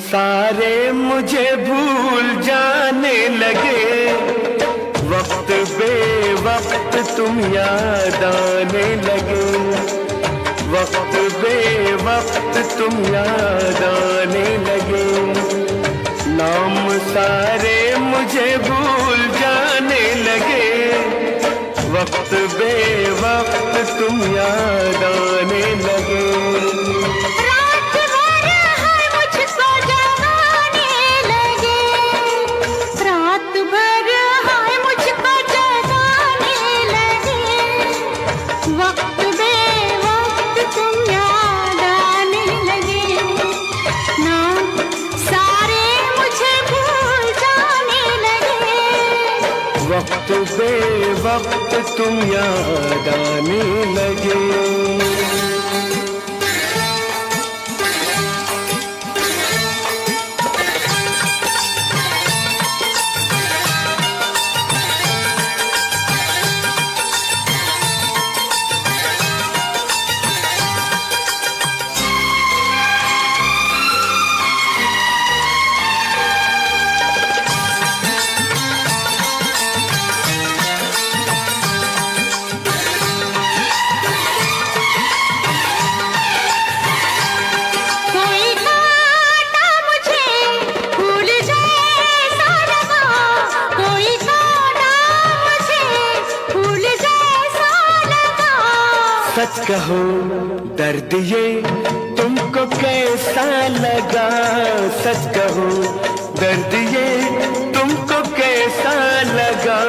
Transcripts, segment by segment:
सारे मुझे भूल जाने लगे, वक्त बेवक्त तुम याद आने लगे, वक्त बेवक्त तुम याद आने लगे। नाम सारे मुझे भूल जाने लगे, वक्त बेवक्त तुम याद आने लगे। वक्त बेवक्त तुम याद आने लगे। सच कहो दर्द ये तुमको कैसा लगा, सच कहो दर्द ये तुमको कैसा लगा।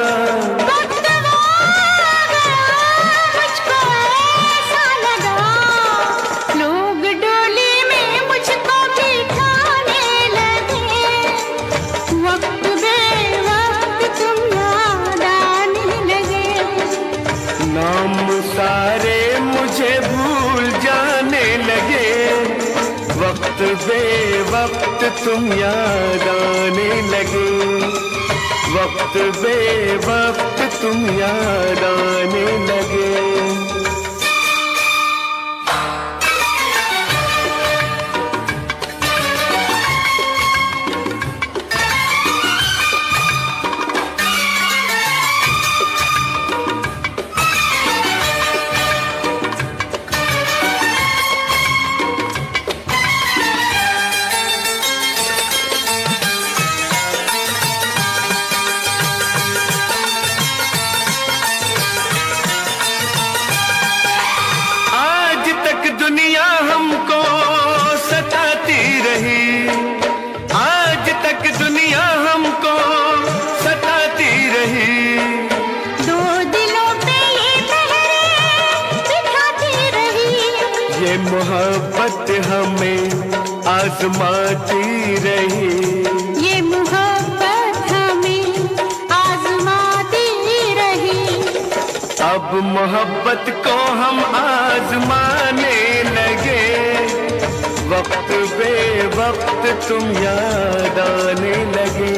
वक्त बेवक्त तुम याद आने लगे, वक्त बेवक्त तुम याद आने लगे। मोहब्बत हमें आजमाती रही, ये मोहब्बत हमें आजमाती रही। अब मोहब्बत को हम आजमाने लगे, वक्त बेवक्त तुम याद आने लगे।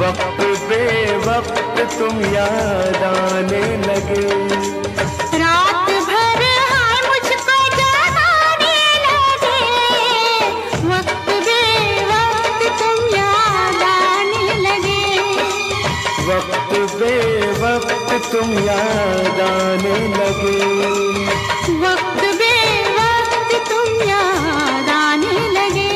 वक्त बेवक्त तुम याद आने लगे। रात भर हाय मुझको जगाने लगे, वक्त बेवक्त तुम याद आने लगे। वक्त बेवक्त तुम याद आने लगे। वक्त बेवक्त तुम याद आने लगे।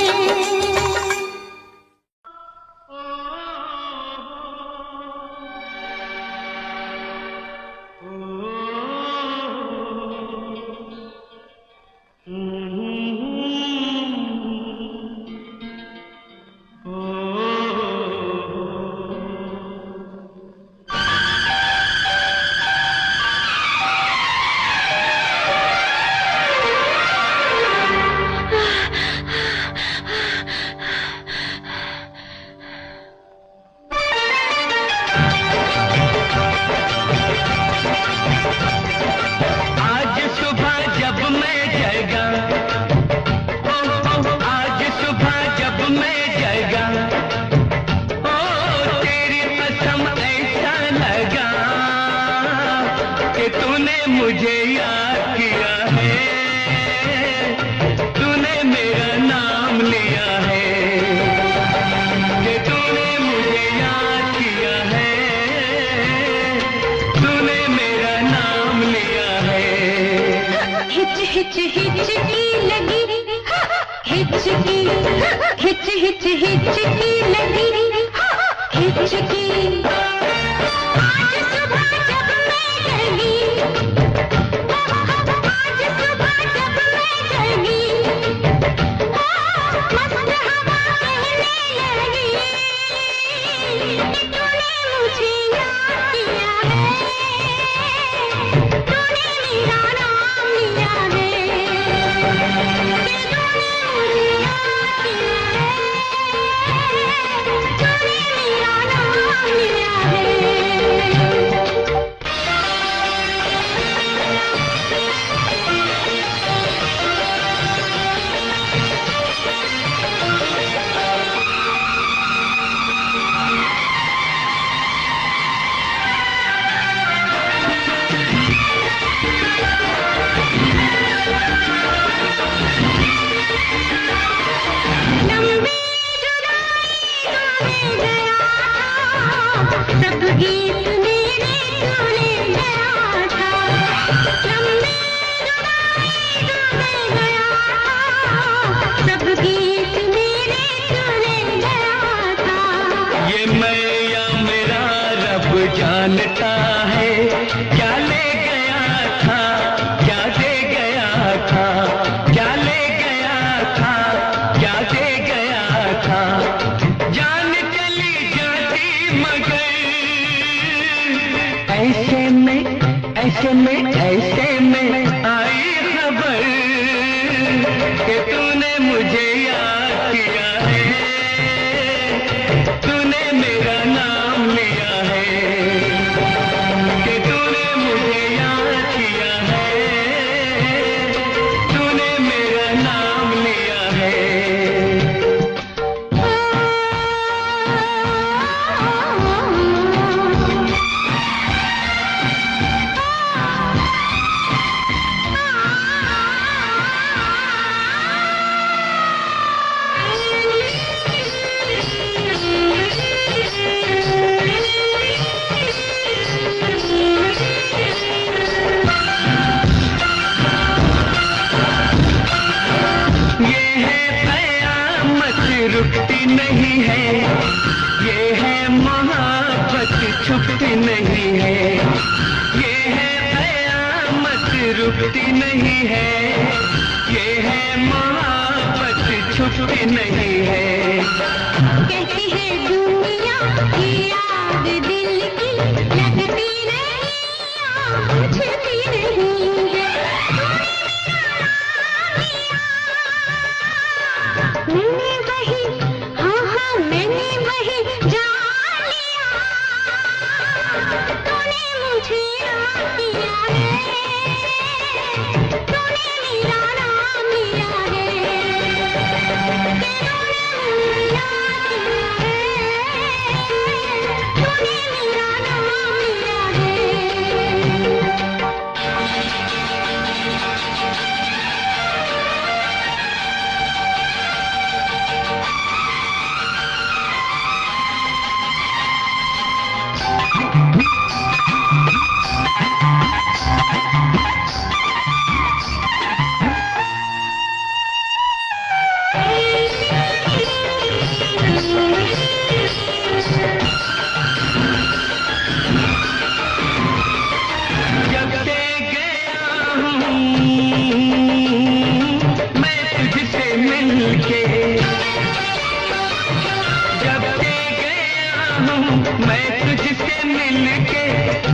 मैं तुझसे मिलके,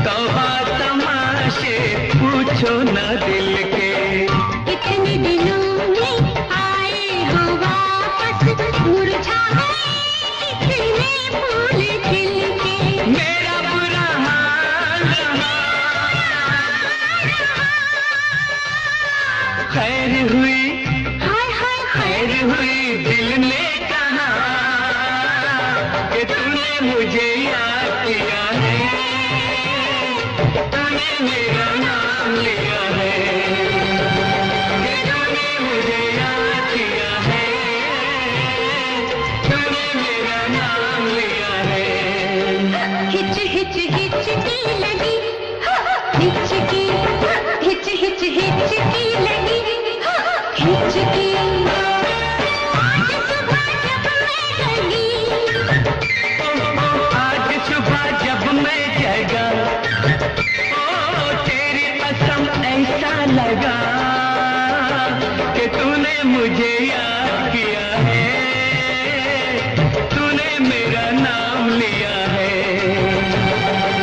कहा तमाशे पूछो ना दिल के। इतने दिनों में आए हो वापस, मुरझा गए कितने फूल खिल के। मेरा बुरा हाल रहा, खैर हुई, हाय हाय खैर हुई दिल ने कहा कि तूने मुझे याद किया है, तूने मेरा नाम लिया है, कि तूने मुझे याद किया है, तूने मेरा नाम लिया है। हिच हिच हिच की लगी, हिच की, हिच हिच हिच की लगी, हिच की। आज सुबह जब मैं जगी, आज सुबह जब मैं जगा, ओ तेरी कसम ऐसा लगा कि तूने मुझे याद किया है, तूने मेरा नाम लिया है।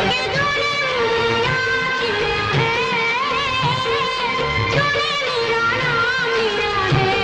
कि तूने मेरा किया है, तूने मेरा नाम लिया है।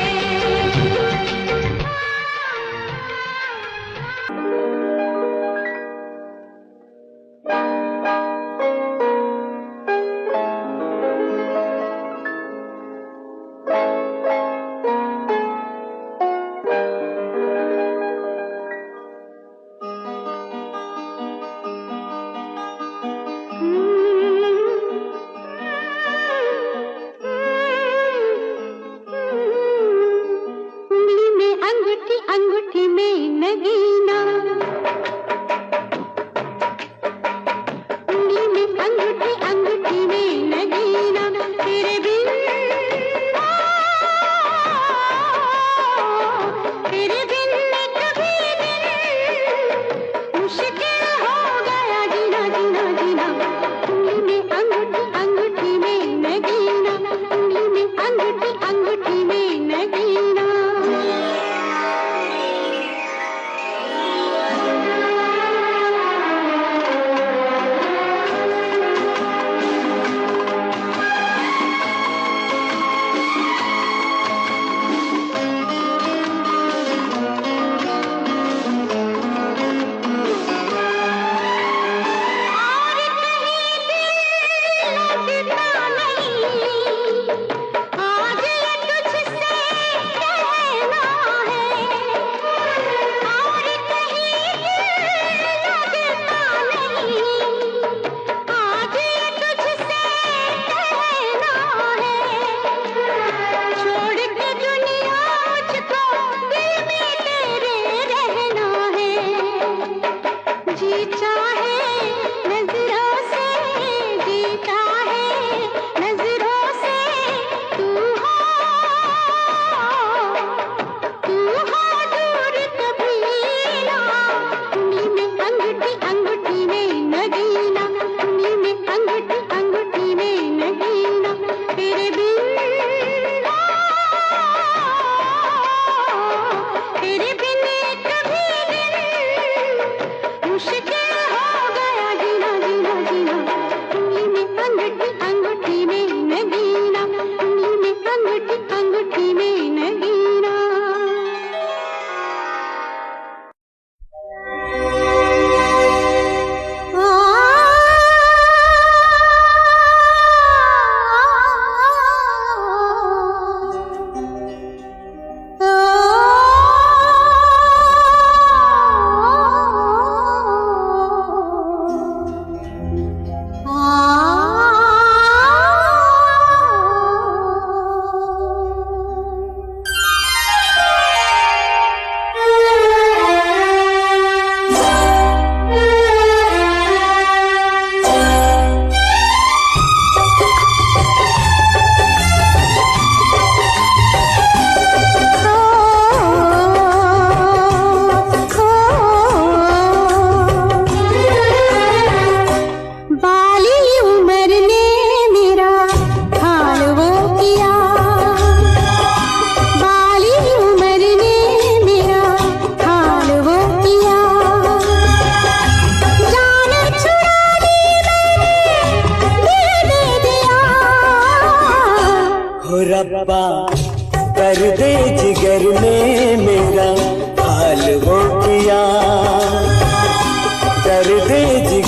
उंगली में अंगूठी, अंगूठी में नगीना, उंगली में अंगूठी, अंगूठी में नगीना। तेरे बिन, तेरे बिन एक भी दिन मुश्किल हो गया जीना, जीना, जीना। उंगली में अंगूठी, अंगूठी में नगीना, उंगली में अंगूठी, अंगूठी में नगीना।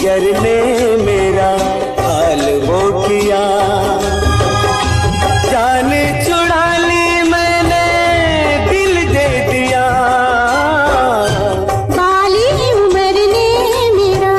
जिगर ने मेरा हाल वो किया, जान चुरा ली मैंने दिल दे दिया। बाली उम्र ने मेरा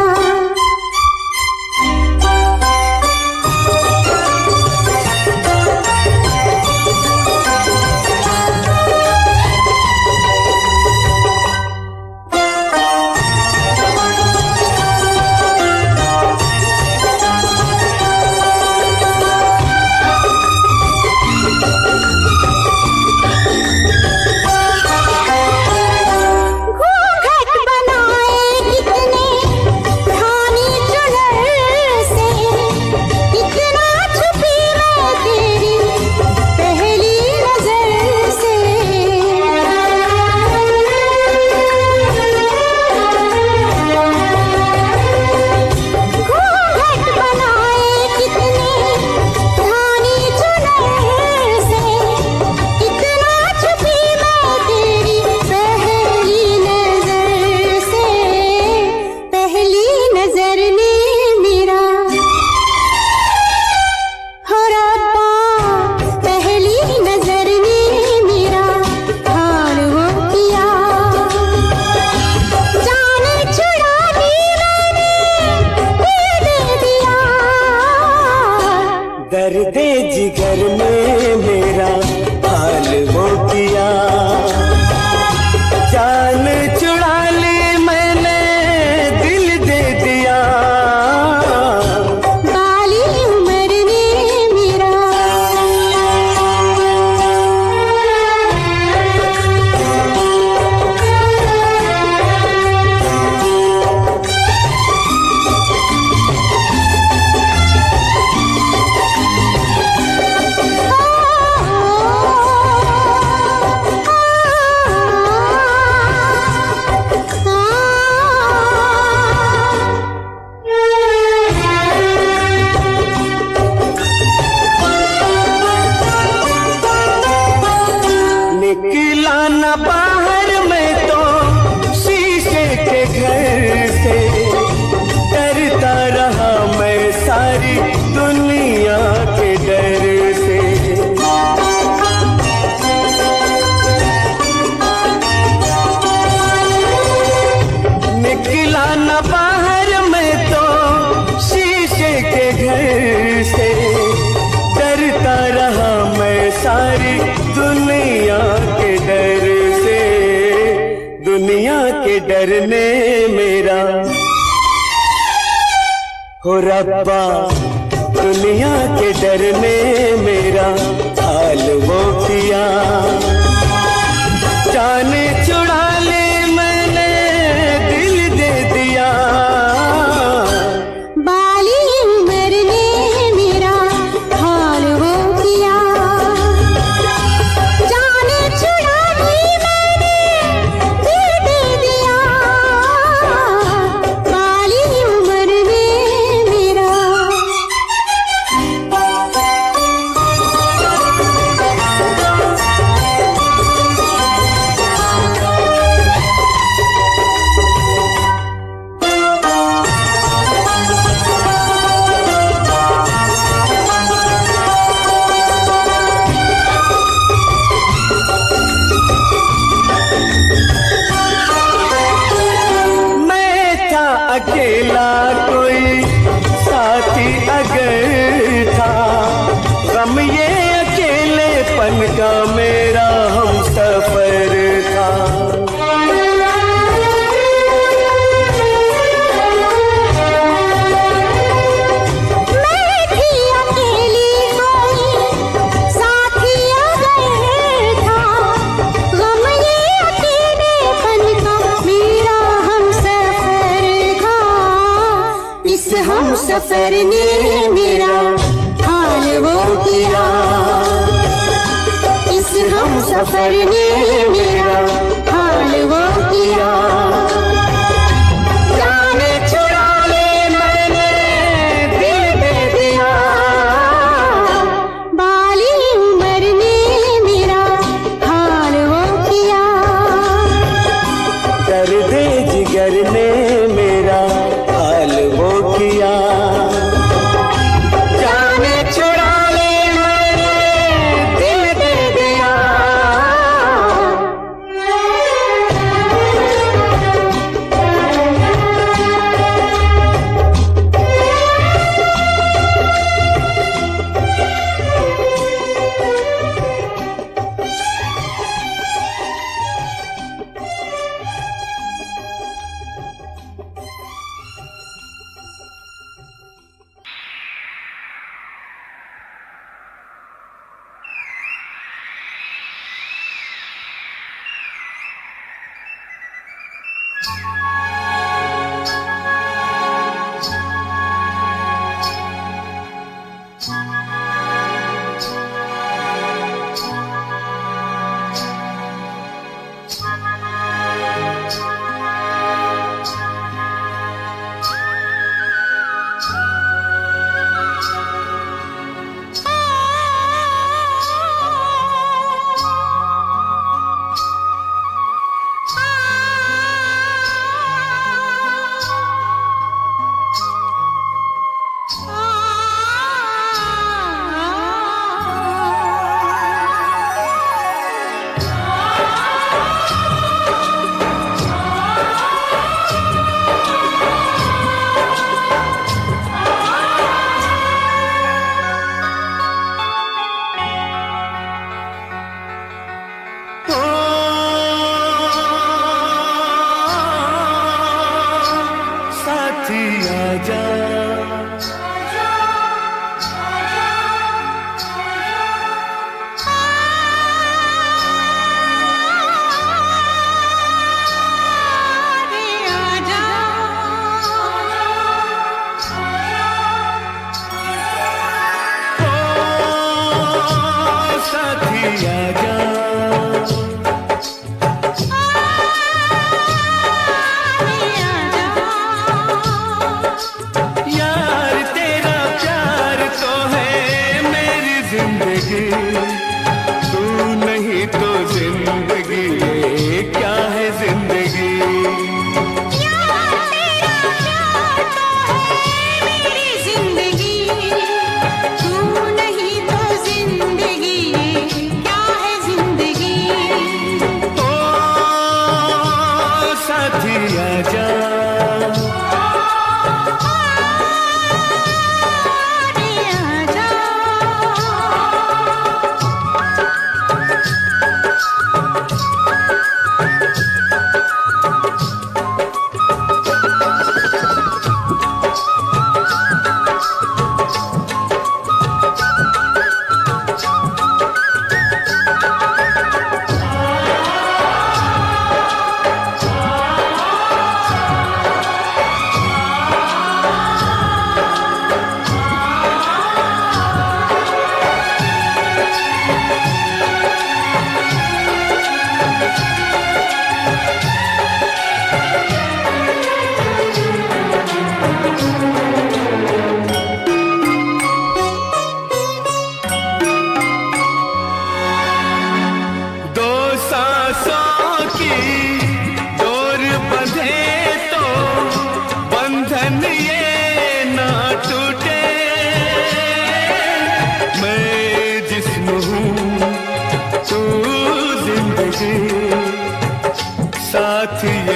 दर्द जिगर ने मेरा हाल वो किया, जान चुरा ली मैंने दिल दे दिया। बाली उम्र ने मेरा निकला न बाहर में तो शीशे के घर से, डरता रहा मैं सारी दुनिया के डर से। निकला न बाहर में तो शीशे के घर से, डरता रहा मैं सारी दुनिया के डर से। दुनिया के डर ने मेरा हो रब्बा, दुनिया के डर ने मेरा हाल वो किया, जान चुरा ली मैंने दिल दे दिया। बाली उम्र ने मेरा हाल वो किया, जान चुरा ली मैंने दिल दे दिया। बाली उम्र ने मेरा मैं था अकेला, कोई साथी अगर था, गम ये अकेलेपन का मेरा हम सफर था। मैं थी अकेली, कोई साथी अगर था, गम ये अकेलेपन का मेरा हमसफर था। इस हमसफर ने मेरा हाल वो किया, इस हमसफर ने मेरा हाल वो किया, जान चुरा ले मैंने दिल दे दिया। बाली उम्र ने मेरा हाल वो किया, दर्द जिगर ने मेरा हाल वो किया, जाने चुरा ले मैंने दिल दे दिया।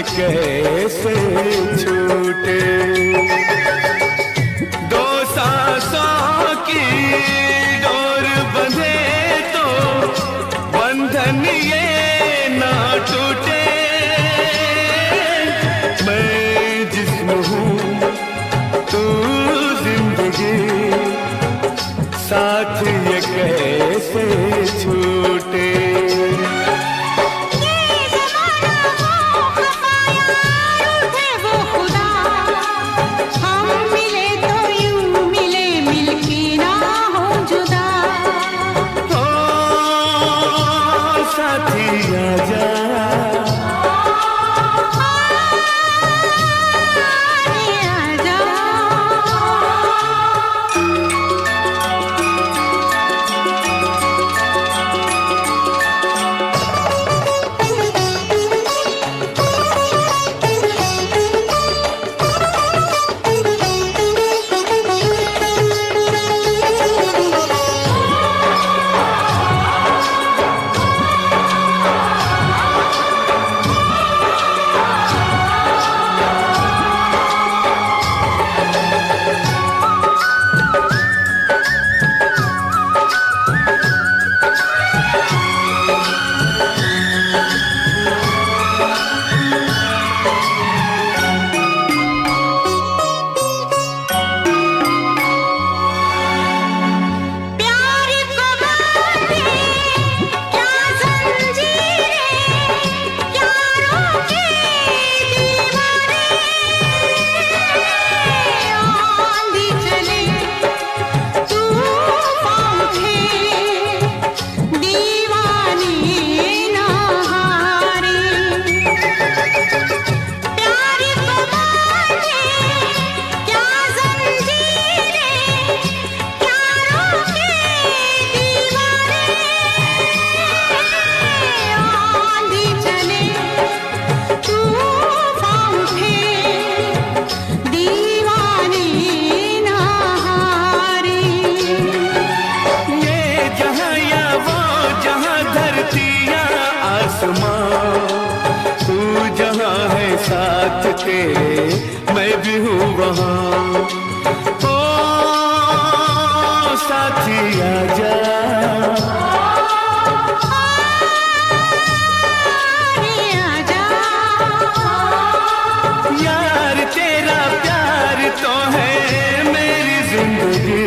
कैसे छूटे दो सांसों की डोर बंधे तो बंधन ये ना टूटे। मैं जिस्म हूँ तू जिंदगी साथ ये कैसे छूटे। हाँ साथ तेरे मैं भी हूँ वहाँ। ओ साथी आजा, यार तेरा प्यार तो है मेरी जिंदगी,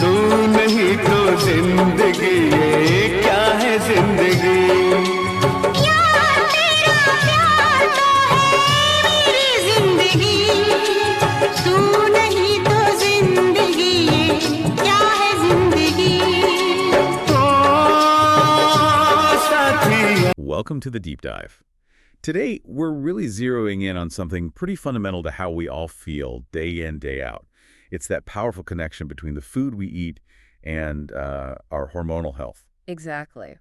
तू नहीं तो जिंदगी ये क्या है जिंदगी। यार तेरा प्यार तो है मेरी जिंदगी, तू नहीं तो जिंदगी ये क्या है जिंदगी। ओ साथी। Welcome to the Deep Dive. Today, we're really zeroing in on something pretty fundamental to how we all feel day in, day out. It's that powerful connection between the food we eat and our hormonal health. Exactly.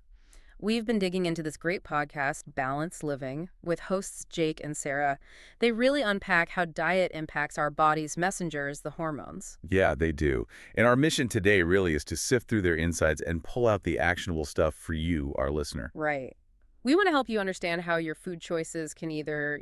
We've been digging into this great podcast, Balanced Living, with hosts Jake and Sarah. They really unpack how diet impacts our body's messengers, the hormones. Yeah, they do. And our mission today really is to sift through their insides and pull out the actionable stuff for you, our listener. Right. We want to help you understand how your food choices can either,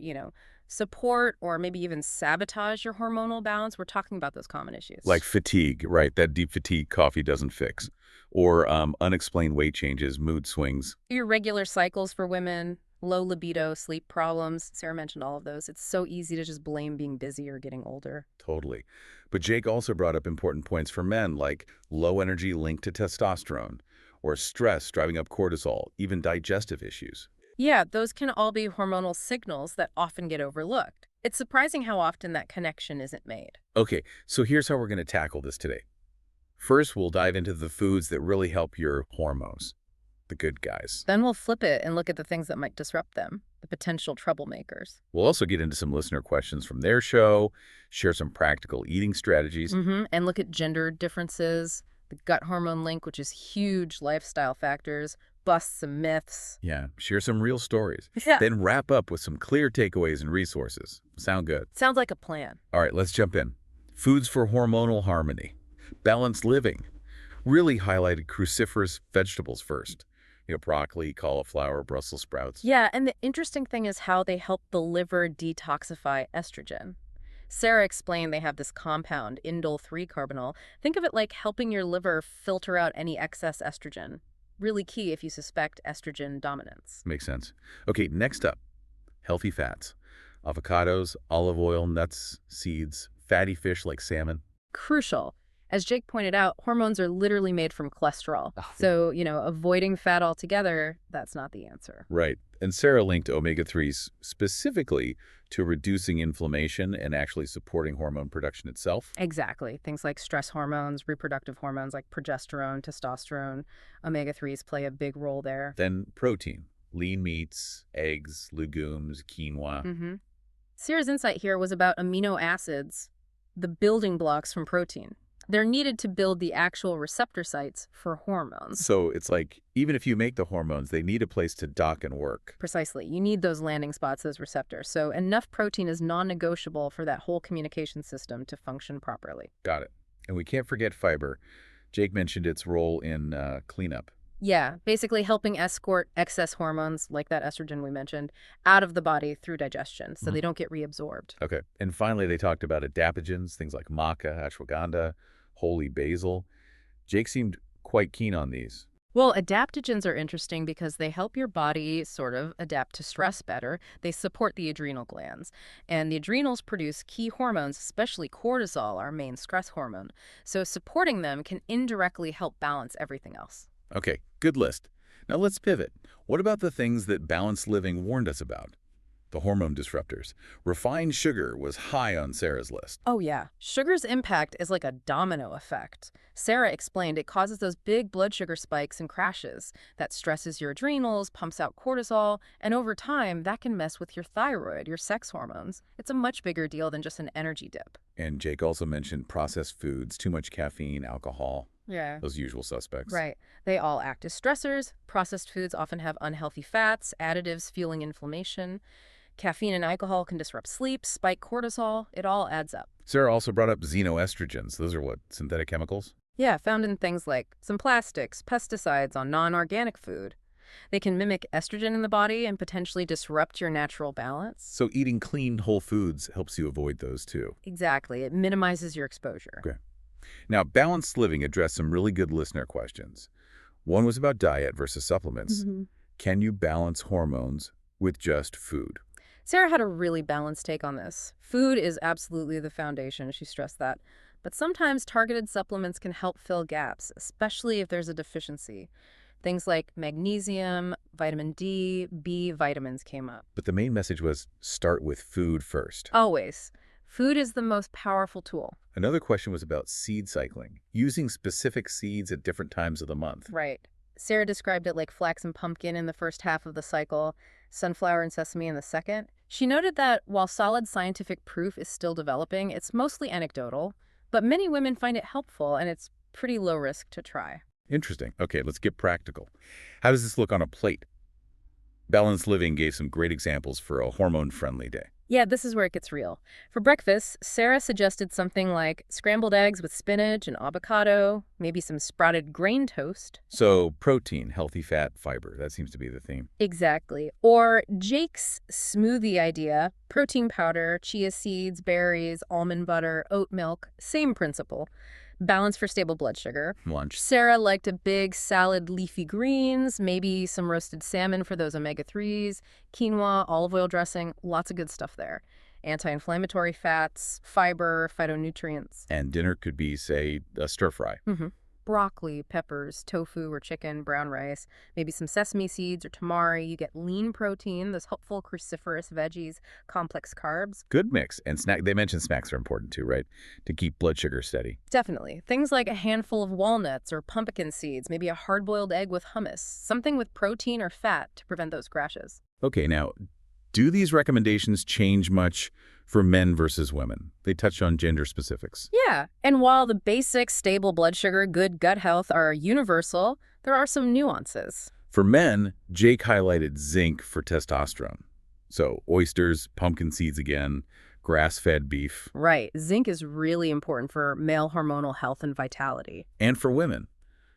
support or maybe even sabotage your hormonal balance. We're talking about those common issues. Like fatigue, right? That deep fatigue coffee doesn't fix. Or unexplained weight changes, mood swings. irregular cycles for women, low libido, sleep problems. Sarah mentioned all of those. It's so easy to just blame being busy or getting older. Totally. But Jake also brought up important points for men, like low energy linked to testosterone, or stress driving up cortisol, even digestive issues. Yeah, those can all be hormonal signals that often get overlooked. It's surprising how often that connection isn't made. Okay, so here's how we're going to tackle this today. First, we'll dive into the foods that really help your hormones, the good guys. Then we'll flip it and look at the things that might disrupt them, the potential troublemakers. We'll also get into some listener questions from their show, share some practical eating strategies. And look at gender differences, the gut hormone link, which is huge, lifestyle factors, bust some myths. Yeah, share some real stories. Yeah. Then wrap up with some clear takeaways and resources. Sound good? Sounds like a plan. All right, let's jump in. Foods for hormonal harmony. Balanced living. Really highlighted cruciferous vegetables first. Broccoli, cauliflower, Brussels sprouts. Yeah, and the interesting thing is how they help the liver detoxify estrogen. Sarah explained they have this compound, indole-3 carbonyl. Think of it like helping your liver filter out any excess estrogen. Really key if you suspect estrogen dominance. Makes sense. Okay, next up, healthy fats. Avocados, olive oil, nuts, seeds, fatty fish like salmon. Crucial. As Jake pointed out, hormones are literally made from cholesterol. So, avoiding fat altogether, that's not the answer. Right. And Sarah linked omega-3s specifically to reducing inflammation and actually supporting hormone production itself. Exactly. Things like stress hormones, reproductive hormones like progesterone, testosterone, omega-3s play a big role there. Then protein, lean meats, eggs, legumes, quinoa. Sarah's insight here was about amino acids, the building blocks from protein. They're needed to build the actual receptor sites for hormones. So it's like, even if you make the hormones, they need a place to dock and work. Precisely. You need those landing spots, those receptors. So enough protein is non-negotiable for that whole communication system to function properly. Got it. And we can't forget fiber. Jake mentioned its role in cleanup. Yeah, basically helping escort excess hormones, like that estrogen we mentioned, out of the body through digestion so they don't get reabsorbed. Okay. And finally, they talked about adaptogens, things like maca, ashwagandha, holy basil. Jake seemed quite keen on these. Well, adaptogens are interesting because they help your body sort of adapt to stress better. They support the adrenal glands. And the adrenals produce key hormones, especially cortisol, our main stress hormone. So supporting them can indirectly help balance everything else. Okay, good list. Now let's pivot. What about the things that Balanced Living warned us about? The hormone disruptors. Refined sugar was high on Sarah's list. Oh yeah, sugar's impact is like a domino effect. Sarah explained it causes those big blood sugar spikes and crashes. That stresses your adrenals, pumps out cortisol, and over time, that can mess with your thyroid, your sex hormones. It's a much bigger deal than just an energy dip. And Jake also mentioned processed foods, too much caffeine, alcohol. Yeah. Those usual suspects. Right. They all act as stressors. Processed foods often have unhealthy fats, additives fueling inflammation. Caffeine and alcohol can disrupt sleep, spike cortisol. It all adds up. Sarah also brought up xenoestrogens. Those are what, synthetic chemicals? Yeah, found in things like some plastics, pesticides on non-organic food. They can mimic estrogen in the body and potentially disrupt your natural balance. So eating clean, whole foods helps you avoid those too. Exactly. It minimizes your exposure. Okay. Now, Balanced Living addressed some really good listener questions. One was about diet versus supplements. Can you balance hormones with just food? Sarah had a really balanced take on this. Food is absolutely the foundation, she stressed that. But sometimes targeted supplements can help fill gaps, especially if there's a deficiency. Things like magnesium, vitamin D, B vitamins came up. But the main message was start with food first. Always. Food is the most powerful tool. Another question was about seed cycling, using specific seeds at different times of the month. Right. Sarah described it like flax and pumpkin in the first half of the cycle, sunflower and sesame in the second. She noted that while solid scientific proof is still developing, it's mostly anecdotal, but many women find it helpful and it's pretty low risk to try. Interesting. Okay, let's get practical. How does this look on a plate? Balanced Living gave some great examples for a hormone-friendly day. Yeah, this is where it gets real. For breakfast, Sarah suggested something like scrambled eggs with spinach and avocado, maybe some sprouted grain toast. So protein, healthy fat, fiber. That seems to be the theme. Exactly. Or Jake's smoothie idea, protein powder, chia seeds, berries, almond butter, oat milk, same principle. Balance for stable blood sugar. Lunch. Sarah liked a big salad, leafy greens, maybe some roasted salmon for those omega-3s, quinoa, olive oil dressing, lots of good stuff there. Anti-inflammatory fats, fiber, phytonutrients. And dinner could be, say, a stir fry. Broccoli, peppers, tofu or chicken, brown rice, maybe some sesame seeds or tamari. You get lean protein, those helpful cruciferous veggies, complex carbs. Good mix. And they mentioned snacks are important too, right? To keep blood sugar steady. Definitely. Things like a handful of walnuts or pumpkin seeds, maybe a hard-boiled egg with hummus, something with protein or fat to prevent those crashes. Okay, now, do these recommendations change much for men versus women? They touch on gender specifics. Yeah, and while the basic stable blood sugar, good gut health are universal, there are some nuances. For men, Jake highlighted zinc for testosterone. So oysters, pumpkin seeds again, grass-fed beef. Right. Zinc is really important for male hormonal health and vitality. And for women.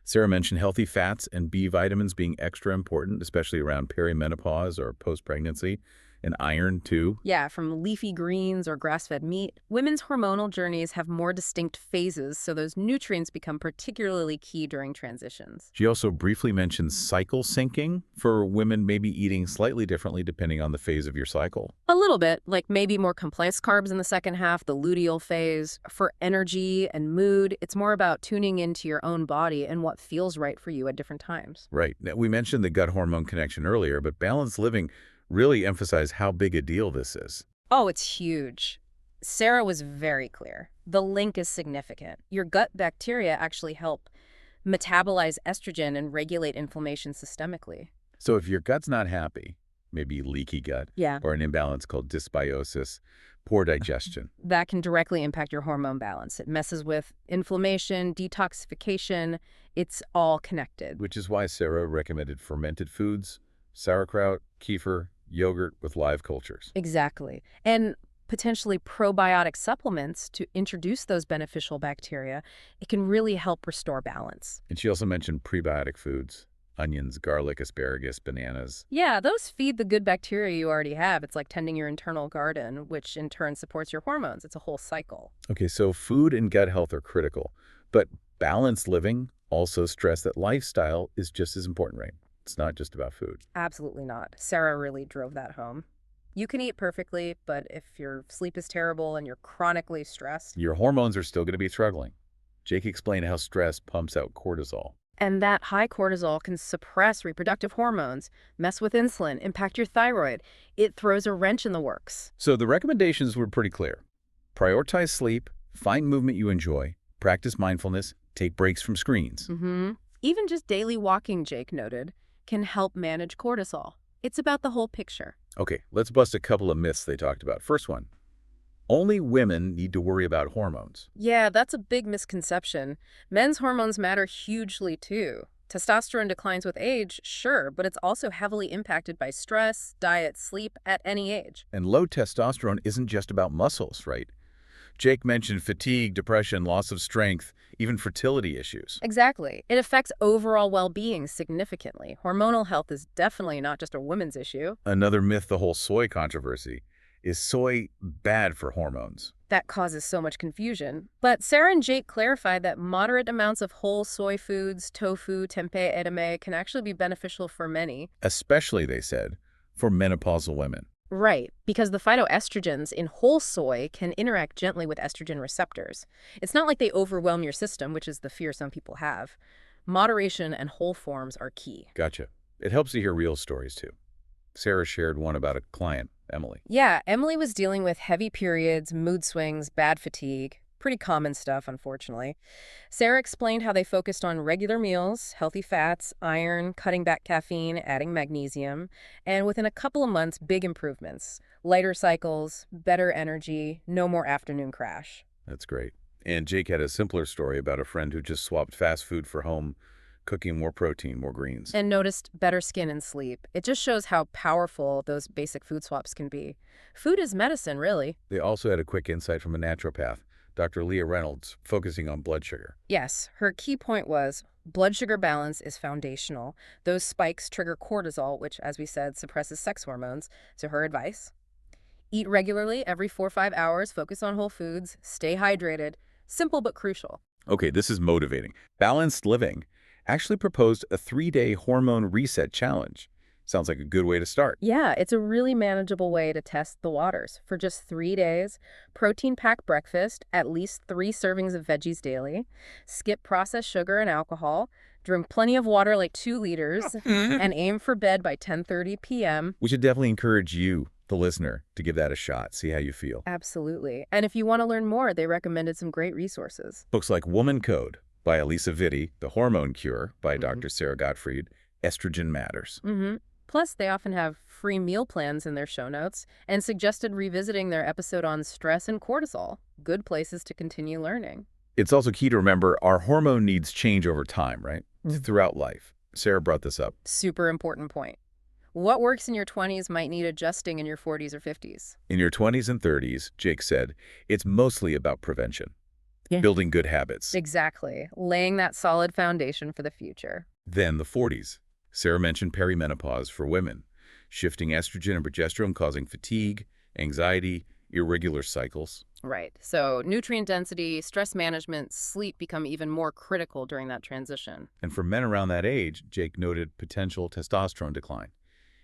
Sarah mentioned healthy fats and B vitamins being extra important, especially around perimenopause or post-pregnancy. And iron, too. Yeah, from leafy greens or grass-fed meat. Women's hormonal journeys have more distinct phases, so those nutrients become particularly key during transitions. She also briefly mentioned cycle syncing for women, maybe eating slightly differently depending on the phase of your cycle. A little bit, like maybe more complex carbs in the second half, the luteal phase. For energy and mood, it's more about tuning into your own body and what feels right for you at different times. Right. Now, we mentioned the gut-hormone connection earlier, but Balanced Living really emphasize how big a deal this is. Oh, it's huge. Sarah was very clear. The link is significant. Your gut bacteria actually help metabolize estrogen and regulate inflammation systemically. So if your gut's not happy, maybe leaky gut, or an imbalance called dysbiosis, poor digestion. That can directly impact your hormone balance. It messes with inflammation, detoxification. It's all connected. Which is why Sarah recommended fermented foods, sauerkraut, kefir, yogurt with live cultures. Exactly. And potentially probiotic supplements to introduce those beneficial bacteria. It can really help restore balance. And she also mentioned prebiotic foods, onions, garlic, asparagus, bananas. Yeah, those feed the good bacteria you already have. It's like tending your internal garden, which in turn supports your hormones. It's a whole cycle. Okay, so food and gut health are critical, but Balanced Living also stressed that lifestyle is just as important, right? It's not just about food. Absolutely not. Sarah really drove that home. You can eat perfectly, but if your sleep is terrible and you're chronically stressed, your hormones are still going to be struggling. Jake explained how stress pumps out cortisol. And that high cortisol can suppress reproductive hormones, mess with insulin, impact your thyroid. It throws a wrench in the works. So the recommendations were pretty clear. Prioritize sleep, find movement you enjoy, practice mindfulness, take breaks from screens. Even just daily walking, Jake noted, can help manage cortisol. It's about the whole picture. Okay, let's bust a couple of myths they talked about. First one, only women need to worry about hormones. Yeah, that's a big misconception. Men's hormones matter hugely too. Testosterone declines with age, sure, but it's also heavily impacted by stress, diet, sleep at any age. And low testosterone isn't just about muscles, right? Jake mentioned fatigue, depression, loss of strength, even fertility issues. Exactly. It affects overall well-being significantly. Hormonal health is definitely not just a women's issue. Another myth, the whole soy controversy. Is soy bad for hormones? That causes so much confusion. But Sarah and Jake clarified that moderate amounts of whole soy foods, tofu, tempeh, edamame, can actually be beneficial for many. Especially, they said, for menopausal women. Right, because the phytoestrogens in whole soy can interact gently with estrogen receptors. It's not like they overwhelm your system, which is the fear some people have. Moderation and whole forms are key. Gotcha. It helps to hear real stories, too. Sarah shared one about a client, Emily. Yeah, Emily was dealing with heavy periods, mood swings, bad fatigue. Pretty common stuff, unfortunately. Sarah explained how they focused on regular meals, healthy fats, iron, cutting back caffeine, adding magnesium, and within a couple of months, big improvements. Lighter cycles, better energy, no more afternoon crash. That's great. And Jake had a simpler story about a friend who just swapped fast food for home, cooking more protein, more greens. And noticed better skin and sleep. It just shows how powerful those basic food swaps can be. Food is medicine, really. They also had a quick insight from a naturopath, Dr. Leah Reynolds, focusing on blood sugar. Yes, her key point was blood sugar balance is foundational. Those spikes trigger cortisol, which, as we said, suppresses sex hormones. So her advice, eat regularly every 4 or 5 hours, focus on whole foods, stay hydrated. Simple but crucial. Okay, this is motivating. Balanced Living actually proposed a 3-day hormone reset challenge. Sounds like a good way to start. Yeah, it's a really manageable way to test the waters. For just 3 days, protein-packed breakfast, at least 3 servings of veggies daily, skip processed sugar and alcohol, drink plenty of water like 2 liters, and aim for bed by 10:30 p.m. We should definitely encourage you, the listener, to give that a shot, see how you feel. Absolutely. And if you want to learn more, they recommended some great resources. Books like Woman Code by Elisa Vitti, The Hormone Cure by Dr. Sarah Gottfried, Estrogen Matters. Plus, they often have free meal plans in their show notes and suggested revisiting their episode on stress and cortisol. Good places to continue learning. It's also key to remember our hormone needs change over time, right? Throughout life. Sarah brought this up. Super important point. What works in your 20s might need adjusting in your 40s or 50s. In your 20s and 30s, Jake said, it's mostly about prevention. Yeah. Building good habits. Exactly. Laying that solid foundation for the future. Then the 40s. Sarah mentioned perimenopause for women, shifting estrogen and progesterone causing fatigue, anxiety, irregular cycles. Right. So nutrient density, stress management, sleep become even more critical during that transition. And for men around that age, Jake noted potential testosterone decline.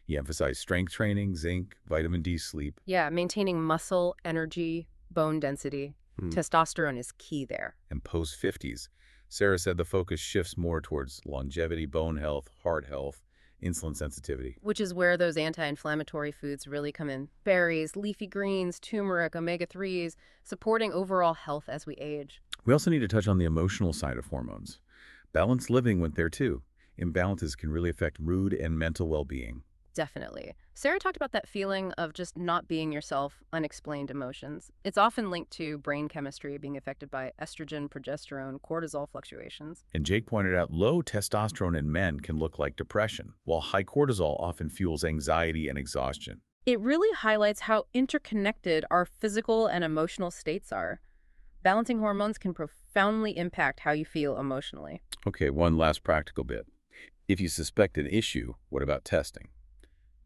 He emphasized strength training, zinc, vitamin D, sleep. Yeah, maintaining muscle, energy, bone density. Testosterone is key there. And post-50s, Sarah said the focus shifts more towards longevity, bone health, heart health, insulin sensitivity. Which is where those anti-inflammatory foods really come in. Berries, leafy greens, turmeric, omega-3s, supporting overall health as we age. We also need to touch on the emotional side of hormones. Balanced living went there too. Imbalances can really affect mood and mental well-being. Definitely. Sarah talked about that feeling of just not being yourself, unexplained emotions. It's often linked to brain chemistry being affected by estrogen, progesterone, cortisol fluctuations. And Jake pointed out low testosterone in men can look like depression, while high cortisol often fuels anxiety and exhaustion. It really highlights how interconnected our physical and emotional states are. Balancing hormones can profoundly impact how you feel emotionally. Okay, one last practical bit. If you suspect an issue, what about testing?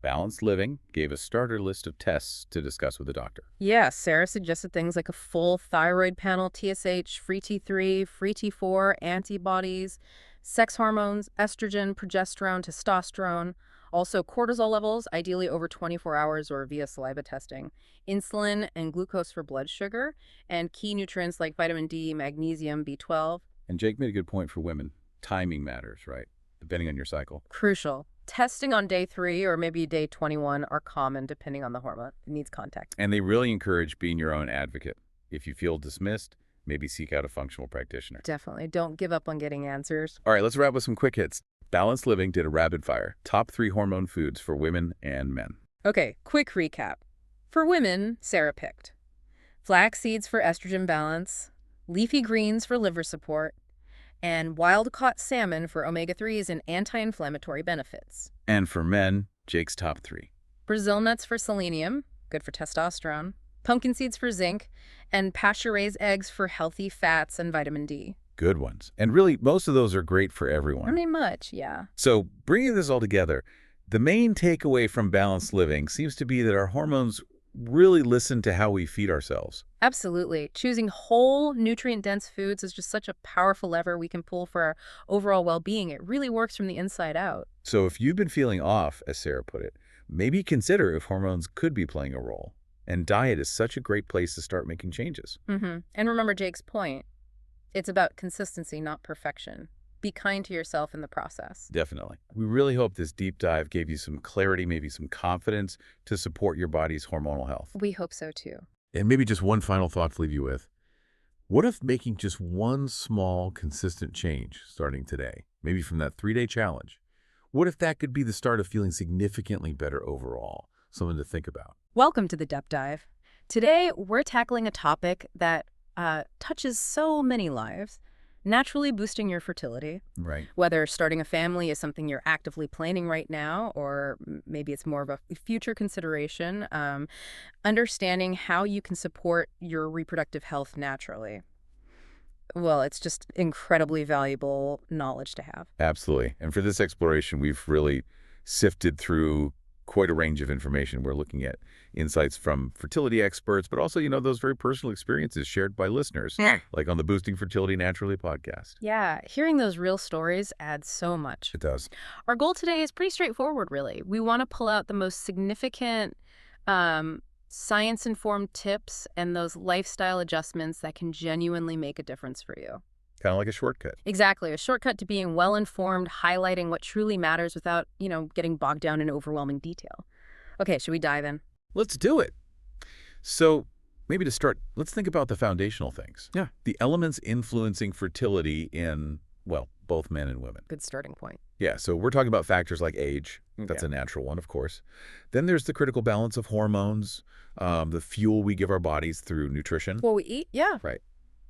Balanced Living gave a starter list of tests to discuss with a doctor. Yeah, Sarah suggested things like a full thyroid panel, TSH, free T3, free T4, antibodies, sex hormones, estrogen, progesterone, testosterone, also cortisol levels, ideally over 24 hours or via saliva testing, insulin and glucose for blood sugar, and key nutrients like vitamin D, magnesium, B12. And Jake made a good point for women. Timing matters, right? Depending on your cycle. Crucial. Testing on day 3 or maybe day 21 are common depending on the hormone. It needs context. And they really encourage being your own advocate. If you feel dismissed, maybe seek out a functional practitioner. Definitely. Don't give up on getting answers. All right, let's wrap with some quick hits. Balanced Living did a rapid fire. Top 3 hormone foods for women and men. Okay, quick recap. For women, Sarah picked flax seeds for estrogen balance, leafy greens for liver support, and wild-caught salmon for omega-3s and anti-inflammatory benefits. And for men, Jake's top 3. Brazil nuts for selenium, good for testosterone, pumpkin seeds for zinc, and pasture-raised eggs for healthy fats and vitamin D. Good ones. And really, most of those are great for everyone. I mean, much, yeah. So bringing this all together, the main takeaway from balanced living seems to be that our hormones really listen to how we feed ourselves. Absolutely. Choosing whole, nutrient-dense foods is just such a powerful lever we can pull for our overall well-being. It really works from the inside out. So if you've been feeling off, as Sarah put it, maybe consider if hormones could be playing a role. And diet is such a great place to start making changes. And remember Jake's point. It's about consistency, not perfection. Be kind to yourself in the process. Definitely. We really hope this deep dive gave you some clarity, maybe some confidence to support your body's hormonal health. We hope so too. And maybe just one final thought to leave you with. What if making just one small, consistent change starting today, maybe from that 3-day challenge, what if that could be the start of feeling significantly better overall? Something to think about. Welcome to the Depth Dive. Today, we're tackling a topic that touches so many lives, naturally boosting your fertility. Right. Whether starting a family is something you're actively planning right now, or maybe it's more of a future consideration, understanding how you can support your reproductive health naturally. Well, it's just incredibly valuable knowledge to have. Absolutely. And for this exploration, we've really sifted through quite a range of information. We're looking at insights from fertility experts, but also, those very personal experiences shared by listeners, like on the Boosting Fertility Naturally podcast. Yeah, hearing those real stories adds so much. It does. Our goal today is pretty straightforward, really. We want to pull out the most significant science-informed tips and those lifestyle adjustments that can genuinely make a difference for you. Kind of like a shortcut. Exactly. A shortcut to being well-informed, highlighting what truly matters without, getting bogged down in overwhelming detail. Okay, should we dive in? Let's do it. So maybe to start, let's think about the foundational things. Yeah. The elements influencing fertility in, well, both men and women. Good starting point. Yeah, so we're talking about factors like age. That's a natural one, of course. Then there's the critical balance of hormones, the fuel we give our bodies through nutrition. What we eat? Yeah. Right.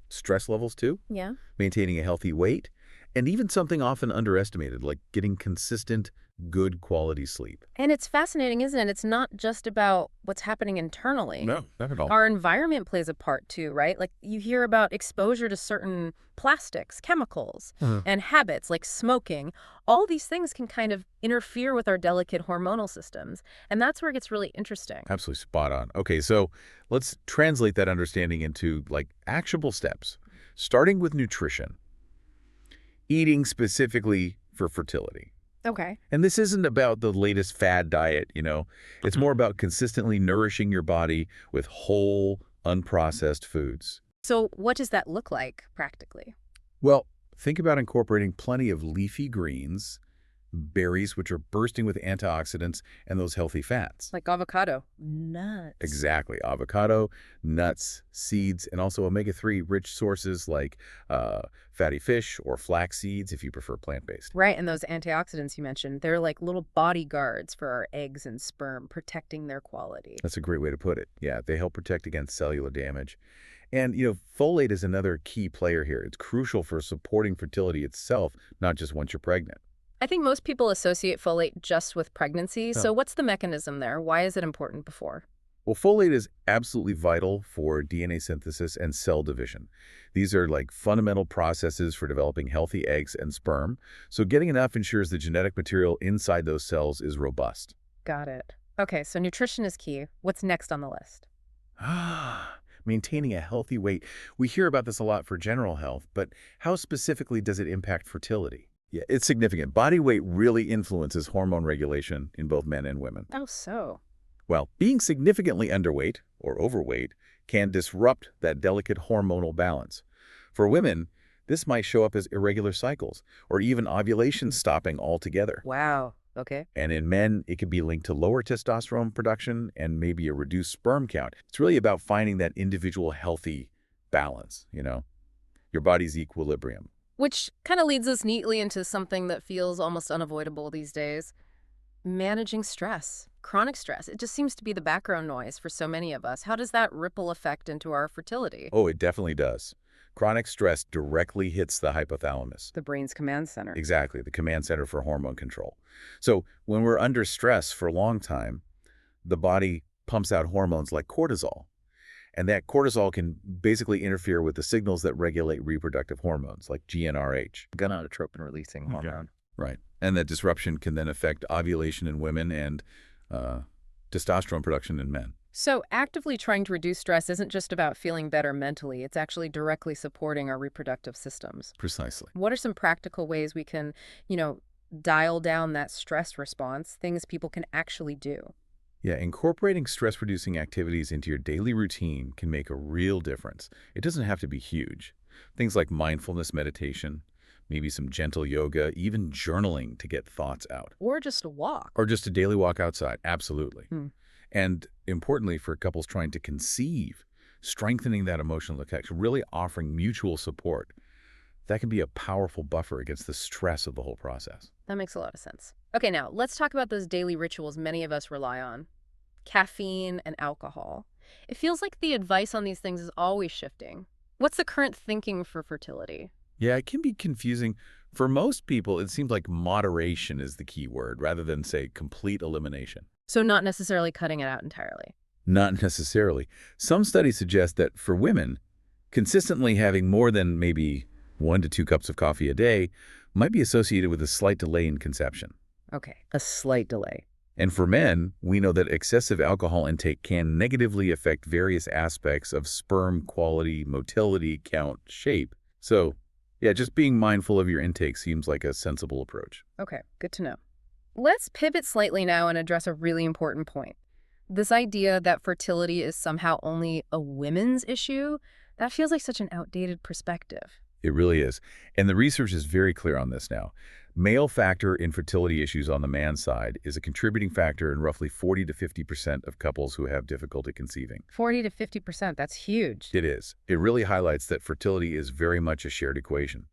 Stress levels, too. Yeah. Maintaining a healthy weight, and even something often underestimated, like getting consistent, good quality sleep. And it's fascinating, isn't it? It's not just about what's happening internally. No, not at all. Our environment plays a part too, right? Like you hear about exposure to certain plastics, chemicals, and habits like smoking. All these things can kind of interfere with our delicate hormonal systems. And that's where it gets really interesting. Absolutely spot on. Okay, so let's translate that understanding into actionable steps, starting with nutrition. Eating specifically for fertility. Okay. And this isn't about the latest fad diet, It's more about consistently nourishing your body with whole, unprocessed foods. So what does that look like practically? Well, think about incorporating plenty of leafy greens, berries, which are bursting with antioxidants, and those healthy fats. Like avocado. Nuts. Exactly. Avocado, nuts, seeds, and also omega-3 rich sources like fatty fish or flax seeds if you prefer plant-based. Right, and those antioxidants you mentioned, they're like little bodyguards for our eggs and sperm, protecting their quality. That's a great way to put it. Yeah, they help protect against cellular damage. And, folate is another key player here. It's crucial for supporting fertility itself, not just once you're pregnant. I think most people associate folate just with pregnancy. So what's the mechanism there? Why is it important before? Well, folate is absolutely vital for DNA synthesis and cell division. These are fundamental processes for developing healthy eggs and sperm. So getting enough ensures the genetic material inside those cells is robust. Got it. Okay, so nutrition is key. What's next on the list? Maintaining a healthy weight. We hear about this a lot for general health, but how specifically does it impact fertility? Yeah, it's significant. Body weight really influences hormone regulation in both men and women. Oh, so? Well, being significantly underweight or overweight can disrupt that delicate hormonal balance. For women, this might show up as irregular cycles or even ovulation stopping altogether. Wow. Okay. And in men, it can be linked to lower testosterone production and maybe a reduced sperm count. It's really about finding that individual healthy balance, your body's equilibrium. Which kind of leads us neatly into something that feels almost unavoidable these days. Managing stress, chronic stress. It just seems to be the background noise for so many of us. How does that ripple effect into our fertility? Oh, it definitely does. Chronic stress directly hits the hypothalamus. The brain's command center. Exactly, the command center for hormone control. So when we're under stress for a long time, the body pumps out hormones like cortisol. And that cortisol can basically interfere with the signals that regulate reproductive hormones, like GnRH. Gonadotropin-releasing hormone. Right. And that disruption can then affect ovulation in women and testosterone production in men. So actively trying to reduce stress isn't just about feeling better mentally. It's actually directly supporting our reproductive systems. Precisely. What are some practical ways we can, dial down that stress response, things people can actually do? Yeah, incorporating stress-reducing activities into your daily routine can make a real difference. It doesn't have to be huge. Things like mindfulness meditation, maybe some gentle yoga, even journaling to get thoughts out. Or just a walk. Or just a daily walk outside, absolutely. And importantly, for couples trying to conceive, strengthening that emotional connection, really offering mutual support, that can be a powerful buffer against the stress of the whole process. That makes a lot of sense. Okay, now let's talk about those daily rituals many of us rely on. Caffeine and alcohol. It feels like the advice on these things is always shifting. What's the current thinking for fertility? Yeah, it can be confusing. For most people, it seems like moderation is the key word rather than, say, complete elimination. So not necessarily cutting it out entirely. Not necessarily. Some studies suggest that for women, consistently having more than maybe 1 to 2 cups of coffee a day might be associated with a slight delay in conception. Okay, a slight delay. And for men, we know that excessive alcohol intake can negatively affect various aspects of sperm quality, motility, count, shape. So, yeah, just being mindful of your intake seems like a sensible approach. Okay, good to know. Let's pivot slightly now and address a really important point. This idea that fertility is somehow only a women's issue, that feels like such an outdated perspective. It really is. And the research is very clear on this now. Male factor infertility issues on the man's side is a contributing factor in roughly 40 to 50% of couples who have difficulty conceiving. 40 to 50%, that's huge. It is. It really highlights that fertility is very much a shared equation.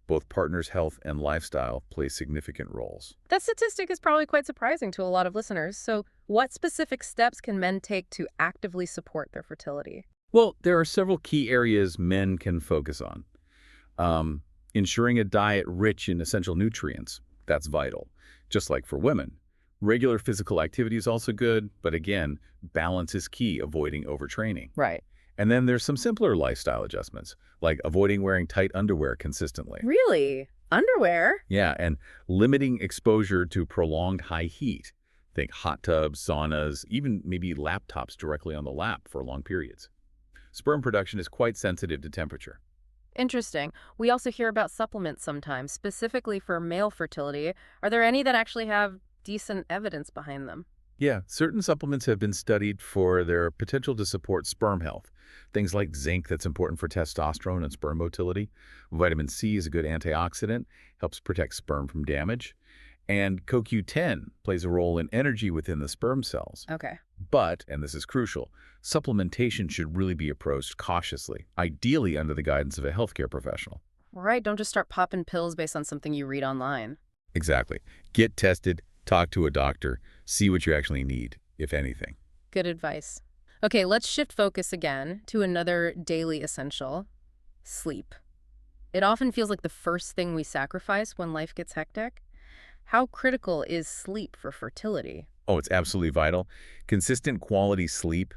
Both partners' health and lifestyle play significant roles. That statistic is probably quite surprising to a lot of listeners. So what specific steps can men take to actively support their fertility? Well, there are several key areas men can focus on. Ensuring a diet rich in essential nutrients, that's vital. Just like for women. Regular physical activity is also good, but again, balance is key, avoiding overtraining. Right. And then there's some simpler lifestyle adjustments, like avoiding wearing tight underwear consistently. Really? Underwear? Yeah, and limiting exposure to prolonged high heat. Think hot tubs, saunas, even maybe laptops directly on the lap for long periods. Sperm production is quite sensitive to temperature. Interesting. We also hear about supplements sometimes, specifically for male fertility. Are there any that actually have decent evidence behind them? Yeah, certain supplements have been studied for their potential to support sperm health. Things like zinc, that's important for testosterone and sperm motility. Vitamin C is a good antioxidant, helps protect sperm from damage. And CoQ10 plays a role in energy within the sperm cells. Okay. But, and this is crucial, supplementation should really be approached cautiously, ideally under the guidance of a healthcare professional. Right, don't just start popping pills based on something you read online. Exactly. Get tested, talk to a doctor, see what you actually need, if anything. Good advice. Okay, let's shift focus again to another daily essential, sleep. It often feels like the first thing we sacrifice when life gets hectic. How critical is sleep for fertility? Oh, it's absolutely vital. Consistent quality sleep,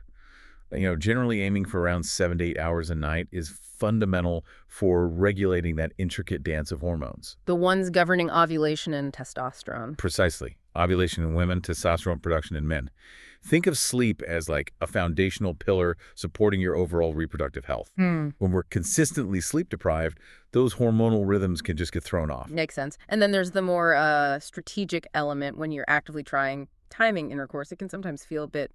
generally aiming for around 7 to 8 hours a night, is fundamental for regulating that intricate dance of hormones. The ones governing ovulation and testosterone. Precisely. Ovulation in women, testosterone production in men. Think of sleep as like a foundational pillar supporting your overall reproductive health. When we're consistently sleep deprived, those hormonal rhythms can just get thrown off. Makes sense. And then there's the more strategic element when you're actively trying timing intercourse. It can sometimes feel a bit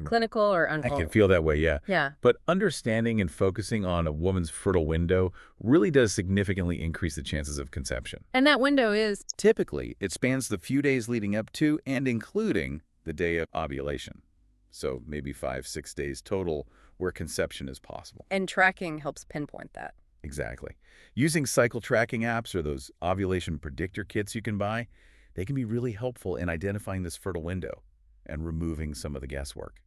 clinical or I can feel that way, yeah. Yeah. But understanding and focusing on a woman's fertile window really does significantly increase the chances of conception. And that window is? Typically, it spans the few days leading up to and including the day of ovulation. So maybe 5-6 days total where conception is possible. And tracking helps pinpoint that. Exactly. Using cycle tracking apps or those ovulation predictor kits you can buy, they can be really helpful in identifying this fertile window and removing some of the guesswork.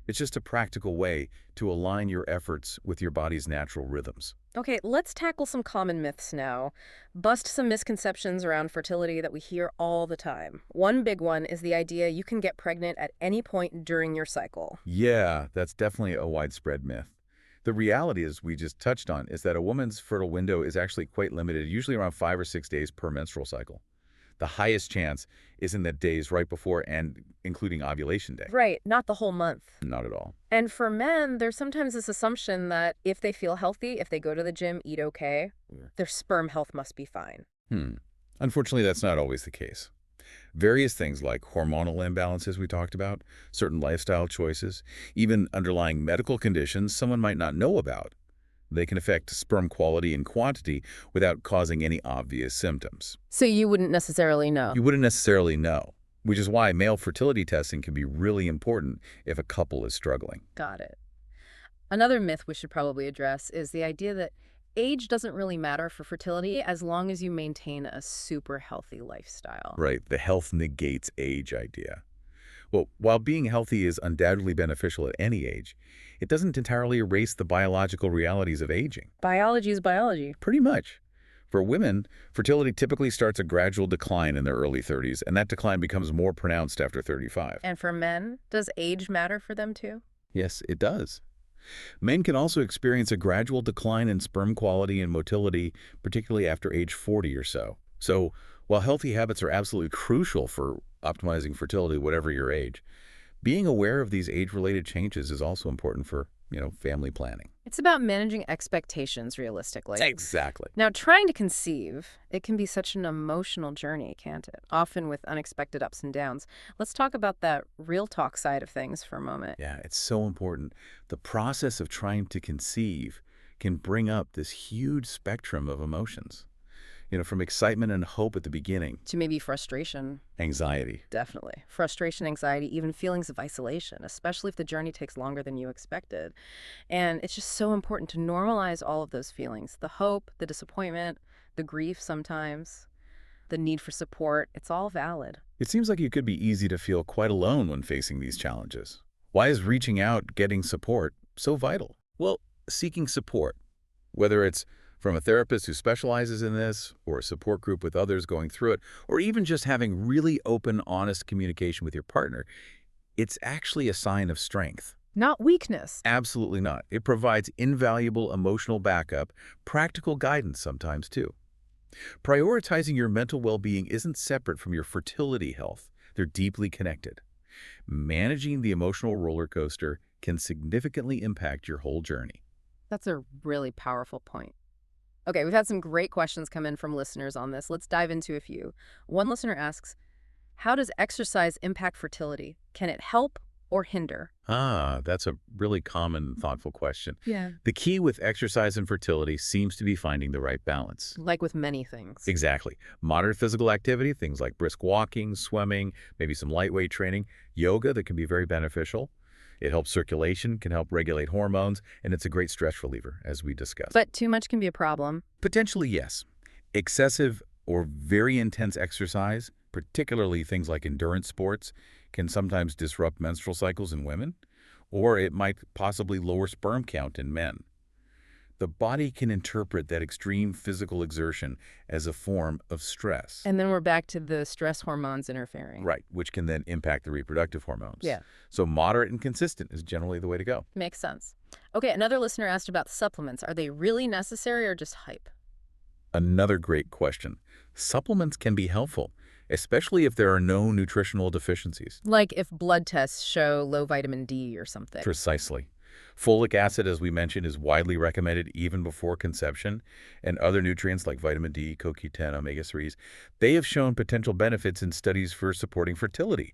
It's just a practical way to align your efforts with your body's natural rhythms. Okay, let's tackle some common myths now. Bust some misconceptions around fertility that we hear all the time. One big one is the idea you can get pregnant at any point during your cycle. Yeah, that's definitely a widespread myth. The reality, as we just touched on, is that a woman's fertile window is actually quite limited, usually around 5 or 6 days per menstrual cycle. The highest chance is in the days right before and including ovulation day. Right, not the whole month. Not at all. And for men, there's sometimes this assumption that if they feel healthy, if they go to the gym, eat okay, their sperm health must be fine. Unfortunately, that's not always the case. Various things like hormonal imbalances we talked about, certain lifestyle choices, even underlying medical conditions someone might not know about. They can affect sperm quality and quantity without causing any obvious symptoms. So you wouldn't necessarily know? You wouldn't necessarily know, which is why male fertility testing can be really important if a couple is struggling. Got it. Another myth we should probably address is the idea that age doesn't really matter for fertility as long as you maintain a super healthy lifestyle. Right, the health negates age idea. Well, while being healthy is undoubtedly beneficial at any age, it doesn't entirely erase the biological realities of aging. Biology is biology. Pretty much. For women, fertility typically starts a gradual decline in their early 30s, and that decline becomes more pronounced after 35. And for men, does age matter for them too? Yes, it does. Men can also experience a gradual decline in sperm quality and motility, particularly after age 40 or so. So, while healthy habits are absolutely crucial for optimizing fertility, whatever your age, being aware of these age-related changes is also important for, family planning. It's about managing expectations realistically. Exactly. Now, trying to conceive, it can be such an emotional journey, can't it? Often with unexpected ups and downs. Let's talk about that real talk side of things for a moment. Yeah, it's so important. The process of trying to conceive can bring up this huge spectrum of emotions. From excitement and hope at the beginning. To maybe frustration. Anxiety. Definitely. Frustration, anxiety, even feelings of isolation, especially if the journey takes longer than you expected. And it's just so important to normalize all of those feelings. The hope, the disappointment, the grief sometimes, the need for support. It's all valid. It seems like it could be easy to feel quite alone when facing these challenges. Why is reaching out, getting support, so vital? Well, seeking support, whether it's from a therapist who specializes in this, or a support group with others going through it, or even just having really open, honest communication with your partner, it's actually a sign of strength. Not weakness. Absolutely not. It provides invaluable emotional backup, practical guidance sometimes too. Prioritizing your mental well-being isn't separate from your fertility health. They're deeply connected. Managing the emotional roller coaster can significantly impact your whole journey. That's a really powerful point. Okay, we've had some great questions come in from listeners on this. Let's dive into a few. One listener asks, how does exercise impact fertility? Can it help or hinder? That's a really common, thoughtful question. Yeah. The key with exercise and fertility seems to be finding the right balance. Like with many things. Exactly. Moderate physical activity, things like brisk walking, swimming, maybe some lightweight training, yoga that can be very beneficial. It helps circulation, can help regulate hormones, and it's a great stress reliever, as we discussed. But too much can be a problem. Potentially, yes. Excessive or very intense exercise, particularly things like endurance sports, can sometimes disrupt menstrual cycles in women, or it might possibly lower sperm count in men. The body can interpret that extreme physical exertion as a form of stress. And then we're back to the stress hormones interfering. Right, which can then impact the reproductive hormones. Yeah. So moderate and consistent is generally the way to go. Makes sense. Okay, another listener asked about supplements. Are they really necessary or just hype? Another great question. Supplements can be helpful, especially if there are no nutritional deficiencies. Like if blood tests show low vitamin D or something. Precisely. Folic acid, as we mentioned, is widely recommended even before conception, and other nutrients like vitamin D, CoQ10, omega-3s, they have shown potential benefits in studies for supporting fertility.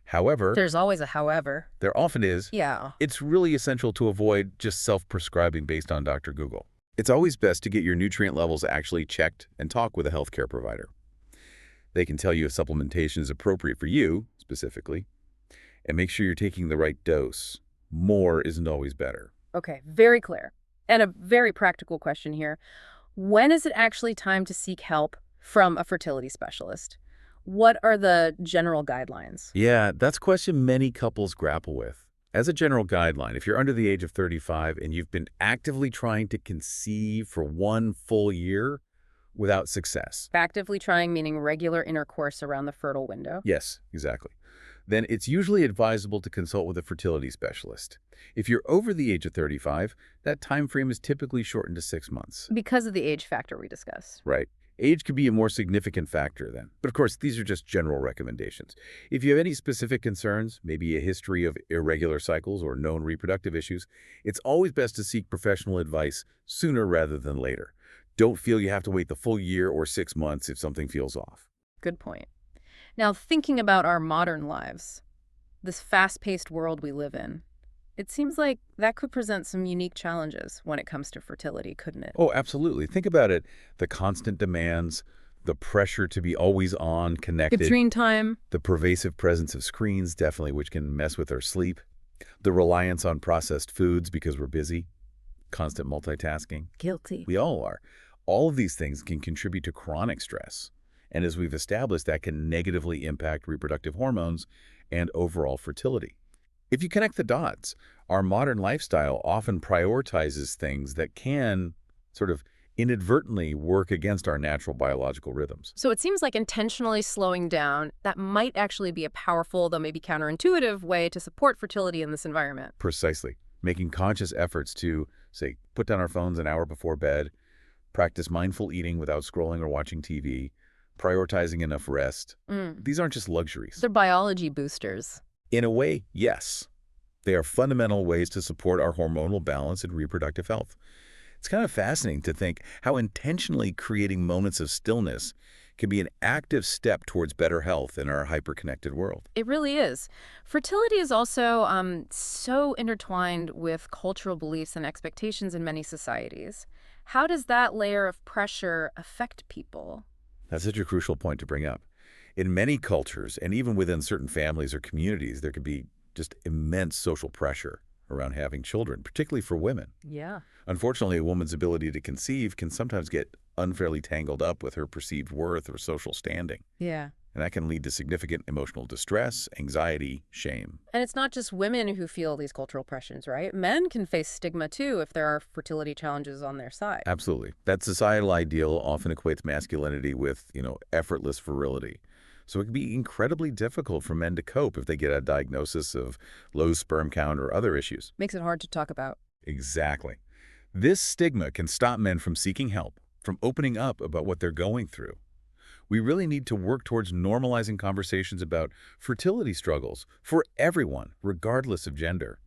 However, There's always a however. there often is. Yeah. It's really essential to avoid just self-prescribing based on Dr. Google. It's always best to get your nutrient levels actually checked and talk with a healthcare provider. They can tell you if supplementation is appropriate for you, specifically, and make sure you're taking the right dose. More isn't always better. Okay, very clear. And a very practical question here. When is it actually time to seek help from a fertility specialist? What are the general guidelines? Yeah, that's a question many couples grapple with. As a general guideline, if you're under the age of 35 and you've been actively trying to conceive for 1 full year without success. Actively trying meaning regular intercourse around the fertile window. Yes, exactly. Then it's usually advisable to consult with a fertility specialist. If you're over the age of 35, that time frame is typically shortened to 6 months. Because of the age factor we discussed. Right. Age could be a more significant factor then. But of course, these are just general recommendations. If you have any specific concerns, maybe a history of irregular cycles or known reproductive issues, it's always best to seek professional advice sooner rather than later. Don't feel you have to wait the full year or 6 months if something feels off. Good point. Now, thinking about our modern lives, this fast-paced world we live in, it seems like that could present some unique challenges when it comes to fertility, couldn't it? Oh, absolutely. Think about it. The constant demands, the pressure to be always on, connected. Good screen time. The pervasive presence of screens, definitely, which can mess with our sleep. The reliance on processed foods because we're busy. Constant multitasking. Guilty. We all are. All of these things can contribute to chronic stress. And as we've established, that can negatively impact reproductive hormones and overall fertility. If you connect the dots, our modern lifestyle often prioritizes things that can sort of inadvertently work against our natural biological rhythms. So it seems like intentionally slowing down, that might actually be a powerful, though maybe counterintuitive, way to support fertility in this environment. Precisely. Making conscious efforts to, say, put down our phones an hour before bed, practice mindful eating without scrolling or watching TV, prioritizing enough rest. These aren't just luxuries. They're biology boosters. In a way, yes. They are fundamental ways to support our hormonal balance and reproductive health. It's kind of fascinating to think how intentionally creating moments of stillness can be an active step towards better health in our hyper-connected world. It really is. Fertility is also so intertwined with cultural beliefs and expectations in many societies. How does that layer of pressure affect people? That's such a crucial point to bring up. In many cultures, and even within certain families or communities, there can be just immense social pressure around having children, particularly for women. Yeah. Unfortunately, a woman's ability to conceive can sometimes get unfairly tangled up with her perceived worth or social standing. Yeah. And that can lead to significant emotional distress, anxiety, shame. And it's not just women who feel these cultural pressures, right? Men can face stigma, too, if there are fertility challenges on their side. Absolutely. That societal ideal often equates masculinity with, effortless virility. So it can be incredibly difficult for men to cope if they get a diagnosis of low sperm count or other issues. Makes it hard to talk about. Exactly. This stigma can stop men from seeking help, from opening up about what they're going through. We really need to work towards normalizing conversations about fertility struggles for everyone, regardless of gender.